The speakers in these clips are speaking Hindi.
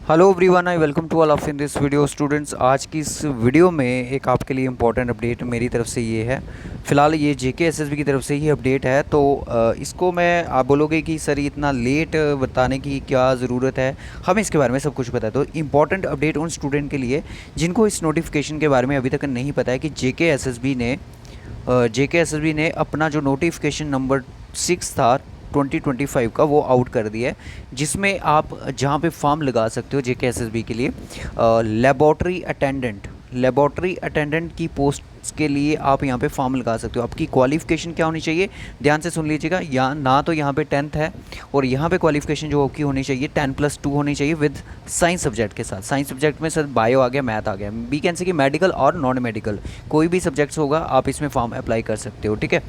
Hello everyone, I welcome to all of in this video students. आज की इस वीडियो में एक आपके लिए इम्पोर्टेंट अपडेट मेरी तरफ से ये है। फ़िलहाल ये जेके एसएसबी की तरफ से ही अपडेट है, तो इसको मैं आप बोलोगे कि सर इतना लेट बताने की क्या ज़रूरत है, हमें इसके बारे में सब कुछ पता है। तो इम्पॉर्टेंट अपडेट उन स्टूडेंट के लिए जिनको इस नोटिफिकेशन के बारे में अभी तक नहीं पता है कि जेके एसएसबी ने अपना जो नोटिफिकेशन नंबर 6 था 2025 का, वो आउट कर दिया है, जिसमें आप जहाँ पे फॉर्म लगा सकते हो जेके एसएसबी के लिए लेबॉर्ट्री अटेंडेंट की पोस्ट के लिए आप यहाँ पे फॉर्म लगा सकते हो। आपकी क्वालिफ़िकेशन क्या होनी चाहिए, ध्यान से सुन लीजिएगा। या ना तो यहाँ पे 10th है, और यहाँ पे क्वालिफ़िकेशन जो आपकी होनी चाहिए 10+2 होनी चाहिए विद साइंस सब्जेक्ट के साथ। साइंस सब्जेक्ट में सर बायो आ गया, मैथ आ गया, बी कैन से कि मेडिकल और नॉन मेडिकल कोई भी सब्जेक्ट्स होगा, आप इसमें फॉर्म अप्लाई कर सकते हो। ठीक है,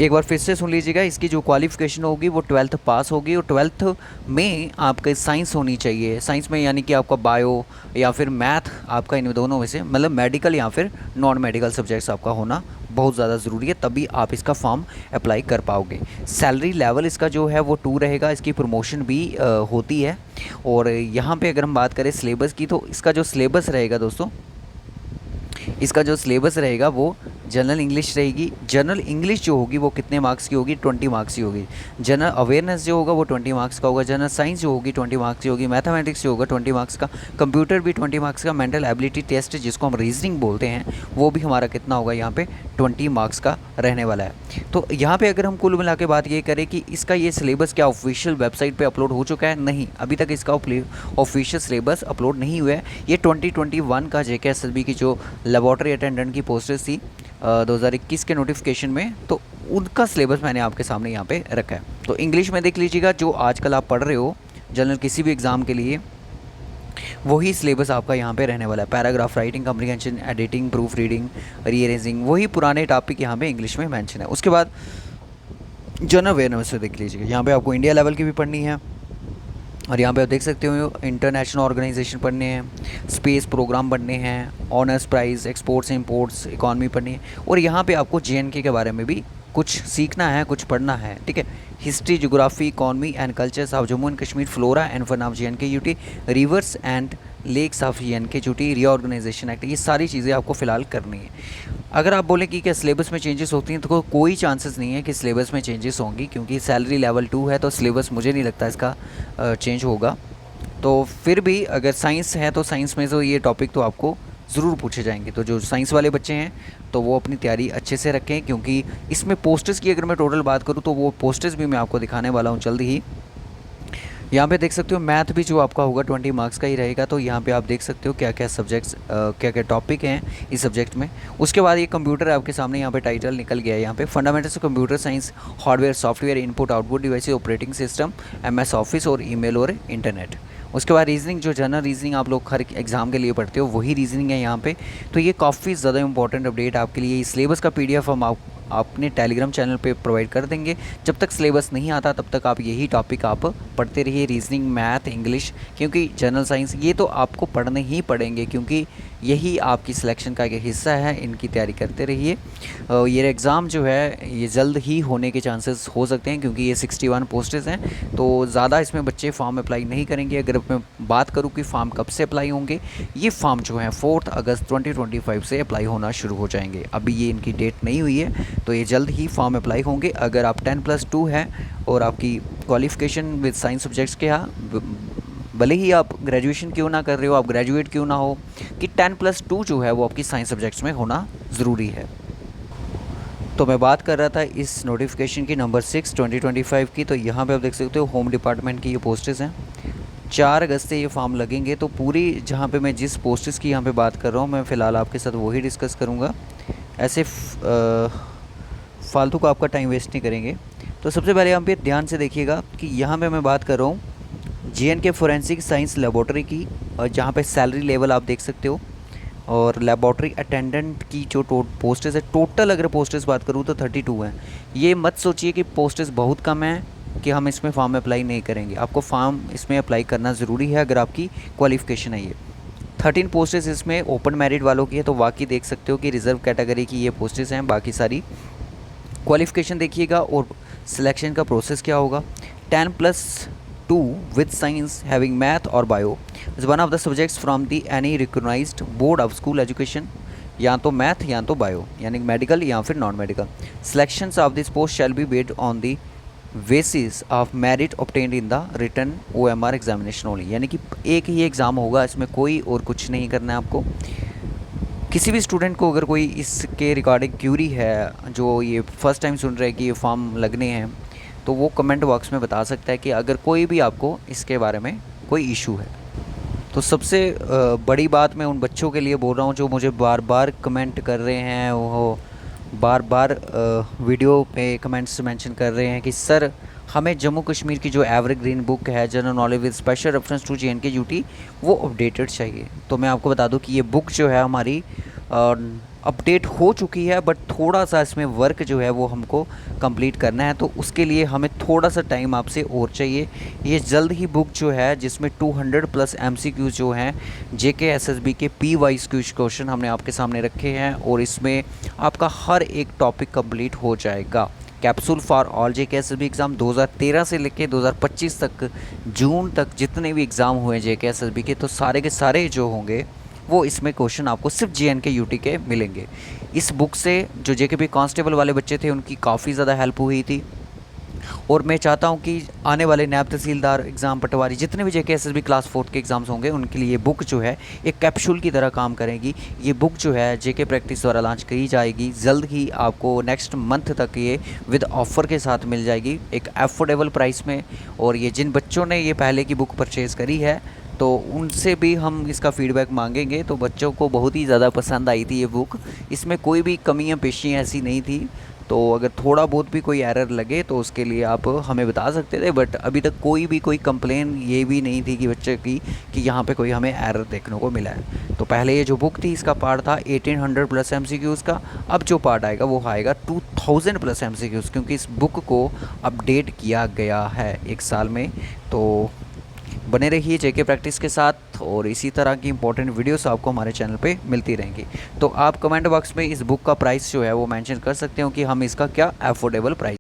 एक बार फिर से सुन लीजिएगा। इसकी जो क्वालिफ़िकेशन होगी वो 12th पास होगी, और 12th में आपका साइंस होनी चाहिए। साइंस में यानी कि आपका बायो या फिर मैथ, आपका इन दोनों में से मतलब मेडिकल या फिर नॉन मेडिकल सब्जेक्ट्स आपका होना बहुत ज़्यादा ज़रूरी है, तभी आप इसका फॉर्म अप्लाई कर पाओगे। सैलरी लेवल इसका जो है वो 2 रहेगा। इसकी प्रमोशन भी होती है। और यहाँ पे अगर हम बात करें सिलेबस की, तो इसका जो सिलेबस रहेगा दोस्तों, इसका जो सिलेबस रहेगा वो जनरल इंग्लिश रहेगी। जनरल इंग्लिश जो होगी वो कितने मार्क्स की होगी, 20 मार्क्स की होगी। जनरल अवेयरनेस जो होगा वो 20 मार्क्स का होगा। जनरल साइंस जो होगी 20 मार्क्स की होगी। मैथमेटिक्स जो होगा 20 मार्क्स का। कंप्यूटर भी 20 मार्क्स का। मेंटल एबिलिटी टेस्ट जिसको हम रीजनिंग बोलते हैं, वो भी हमारा कितना होगा यहाँ पे 20 मार्क्स का रहने वाला है। तो यहाँ पे अगर हम कुल मिला के बात ये करें कि इसका ये सिलेबस क्या ऑफिशियल वेबसाइट पे अपलोड हो चुका है, नहीं, अभी तक इसका ऑफिशियल सिलेबस अपलोड नहीं हुआ है। ये 2021 का जेके एसएसबी की जो लेबॉर्ट्री अटेंडेंट की पोस्टेस थी 2021 के नोटिफिकेशन में, तो उनका सिलेबस मैंने आपके सामने यहाँ पे रखा है। तो इंग्लिश में देख लीजिएगा, जो आजकल आप पढ़ रहे हो जनरल किसी भी एग्ज़ाम के लिए, वही सिलेबस आपका यहाँ पे रहने वाला है। Paragraph writing, comprehension, editing, proof reading, rearranging, वही पुराने टॉपिक यहाँ पे इंग्लिश में मेंशन है। उसके बाद जनरल अवेयरनेस से देख लीजिएगा, यहाँ पे आपको इंडिया लेवल की भी पढ़नी है, और यहाँ पे आप देख सकते हो इंटरनेशनल ऑर्गेनाइजेशन पढ़ने हैं, स्पेस प्रोग्राम पढ़ने हैं, honours prizes, exports imports, economy पढ़नी है, और यहाँ पे आपको जेएनके के बारे में भी कुछ सीखना है, कुछ पढ़ना है। ठीक है, history, geography, economy and cultures of Jammu and Kashmir, flora and fauna of J and K UT, rivers and lakes of J and K UT, reorganisation act, ये सारी चीज़ें आपको फ़िलहाल करनी है। अगर आप बोलें कि क्या सिलेबस में चेंजेस होती हैं, तो कोई चांसेस नहीं है कि सिलेबस में चेंजेस होंगी, क्योंकि सैलरी लेवल 2 है, तो सिलेबस मुझे नहीं लगता इसका चेंज होगा। तो फिर भी अगर साइंस है तो साइंस में तो ये टॉपिक तो आपको ज़रूर पूछे जाएंगे। तो जो साइंस वाले बच्चे हैं तो वो अपनी तैयारी अच्छे से रखें, क्योंकि इसमें पोस्टर्स की अगर मैं टोटल बात करूँ तो वो पोस्टर्स भी मैं आपको दिखाने वाला हूँ जल्द ही। यहाँ पे देख सकते हो मैथ भी जो आपका होगा 20 मार्क्स का ही रहेगा। तो यहाँ पे आप देख सकते हो क्या क्या सब्जेक्ट्स, क्या क्या टॉपिक हैं इस सब्जेक्ट में। उसके बाद ये कंप्यूटर आपके सामने यहाँ पे टाइटल निकल गया है। यहाँ पे fundamentals of computer science, hardware, software, input output devices, operating system, MS office और ईमेल और इंटरनेट। उसके बाद रीजनिंग, जो जनरल रीजनिंग आप लोग हर एग्ज़ाम के लिए पढ़ते हो, वही रीजनिंग है यहाँ पे। तो ये काफ़ी ज़्यादा इंपॉर्टेंट अपडेट आपके लिए। इस सिलेबस का पीडीएफ हम अपने टेलीग्राम चैनल पे प्रोवाइड कर देंगे। जब तक सिलेबस नहीं आता तब तक आप यही टॉपिक आप पढ़ते रहिए, रीजनिंग, मैथ, इंग्लिश, क्योंकि जनरल साइंस ये तो आपको पढ़ने ही पड़ेंगे, क्योंकि यही आपकी सिलेक्शन का एक हिस्सा है। इनकी तैयारी करते रहिए। ये एग्ज़ाम जो है ये जल्द ही होने के चांसेस हो सकते हैं, क्योंकि ये 61 पोस्टेज हैं, तो ज़्यादा इसमें बच्चे फॉर्म अप्लाई नहीं करेंगे। अगर मैं बात करूँ कि फॉर्म कब से अप्लाई होंगे, ये फॉर्म जो है 4 अगस्त 2025 से अप्लाई होना शुरू हो जाएंगे। अभी ये इनकी डेट नहीं हुई है, तो ये जल्द ही फॉर्म अप्लाई होंगे। अगर आप 10+2 है और आपकी क्वालिफ़िकेशन विद साइंस सब्जेक्ट्स के यहाँ, भले ही आप ग्रेजुएशन क्यों ना कर रहे हो, आप ग्रेजुएट क्यों ना हो, कि 10+2 जो है वो आपकी साइंस सब्जेक्ट्स में होना ज़रूरी है। तो मैं बात कर रहा था इस नोटिफिकेशन की नंबर 6 2025 की। तो यहाँ पे आप देख सकते हो होम डिपार्टमेंट की ये पोस्टेस हैं। 4 अगस्त से ये फॉर्म लगेंगे। तो पूरी जहाँ पे मैं जिस पोस्टेस की यहाँ पे बात कर रहा हूँ, मैं फ़िलहाल आपके साथ वही डिस्कस करूँगा, ऐसे फालतू का आपका टाइम वेस्ट नहीं करेंगे। तो सबसे पहले यहाँ पे ध्यान से देखिएगा कि यहाँ पे मैं बात कर रहा हूँ जेएनके फोरेंसिक साइंस लेबॉर्ट्री की, और जहाँ पे सैलरी लेवल आप देख सकते हो, और लेबॉर्ट्री अटेंडेंट की जो पोस्टेस है, टोटल अगर पोस्टेस बात करूँ तो 32 हैं। ये मत सोचिए कि पोस्टेस बहुत कम हैं कि हम इसमें फॉर्म अप्लाई नहीं करेंगे। आपको फॉर्म इसमें अप्लाई करना ज़रूरी है अगर आपकी क्वालिफ़िकेशन है। ये 13 पोस्टेस इसमें ओपन मेरिट वालों की है, तो बाकी देख सकते हो कि रिज़र्व कैटेगरी की ये पोस्टेस हैं। बाकी सारी क्वालिफ़िकेशन देखिएगा और सिलेक्शन का प्रोसेस क्या होगा। 2 with science having math or bio is one of the subjects from the any recognized board of school education, या तो मैथ या तो बायो यानी मेडिकल या फिर non medical. Selections of this post shall be based on the basis of merit obtained in the written OMR examination only, यानी कि एक ही एग्ज़ाम होगा, इसमें कोई और कुछ नहीं करना है आपको। किसी भी स्टूडेंट को अगर कोई इसके रिगार्डिंग क्यूरी है, जो ये फर्स्ट टाइम सुन रहे हैं कि ये फॉर्म लगने हैं, तो वो कमेंट बॉक्स में बता सकता है कि अगर कोई भी आपको इसके बारे में कोई इशू है। तो सबसे बड़ी बात मैं उन बच्चों के लिए बोल रहा हूँ जो मुझे बार बार कमेंट कर रहे हैं, वो बार बार वीडियो पे कमेंट्स मेंशन कर रहे हैं कि सर हमें जम्मू कश्मीर की जो एवरग्रीन बुक है general knowledge with special reference to JNK UT वो अपडेटेड चाहिए। तो मैं आपको बता दूं कि ये बुक जो है हमारी अपडेट हो चुकी है, बट थोड़ा सा इसमें वर्क जो है वो हमको कंप्लीट करना है, तो उसके लिए हमें थोड़ा सा टाइम आपसे और चाहिए। ये जल्द ही बुक जो है जिसमें 200+ MCQ जो हैं JK SSB के P वाइज क्वेश्चन हमने आपके सामने रखे हैं, और इसमें आपका हर एक टॉपिक कंप्लीट हो जाएगा। Capsule for all JK SSB exam 2013 से लेकर 2025 तक जून तक जितने भी एग्ज़ाम हुए JK SSB के, तो सारे के सारे जो होंगे वो इसमें क्वेश्चन आपको सिर्फ JNK यूटी के मिलेंगे। इस बुक से जो JKP कांस्टेबल वाले बच्चे थे उनकी काफ़ी ज़्यादा हेल्प हुई थी, और मैं चाहता हूं कि आने वाले नायब तहसीलदार एग्ज़ाम, पटवारी, जितने भी JK SSB क्लास 4 के एग्ज़ाम्स होंगे उनके लिए ये बुक जो है एक कैप्सूल की तरह काम करेगी। ये बुक जो है JK प्रैक्टिस द्वारा लॉन्च की जाएगी, जल्द ही आपको नेक्स्ट मंथ तक ये विद ऑफ़र के साथ मिल जाएगी एक अफोर्डेबल प्राइस में। और ये जिन बच्चों ने ये पहले की बुक परचेज़ करी है तो उनसे भी हम इसका फ़ीडबैक मांगेंगे। तो बच्चों को बहुत ही ज़्यादा पसंद आई थी ये बुक, इसमें कोई भी कमियां पेशियां ऐसी नहीं थी। तो अगर थोड़ा बहुत भी कोई एरर लगे तो उसके लिए आप हमें बता सकते थे, बट अभी तक कोई कंप्लेन ये भी नहीं थी कि बच्चे की कि यहाँ पे कोई हमें एरर देखने को मिला है। तो पहले ये जो बुक थी इसका पार्ट था 1800+ MCQs का, अब जो पार्ट आएगा वो आएगा 2000+ MCQs, क्योंकि इस बुक को अपडेट किया गया है एक साल में। तो बने रहिए JK प्रैक्टिस के साथ, और इसी तरह की इंपॉर्टेंट वीडियोस आपको हमारे चैनल पे मिलती रहेंगी। तो आप कमेंट बॉक्स में इस बुक का प्राइस जो है वो मेंशन कर सकते हो कि हम इसका क्या अफोर्डेबल प्राइस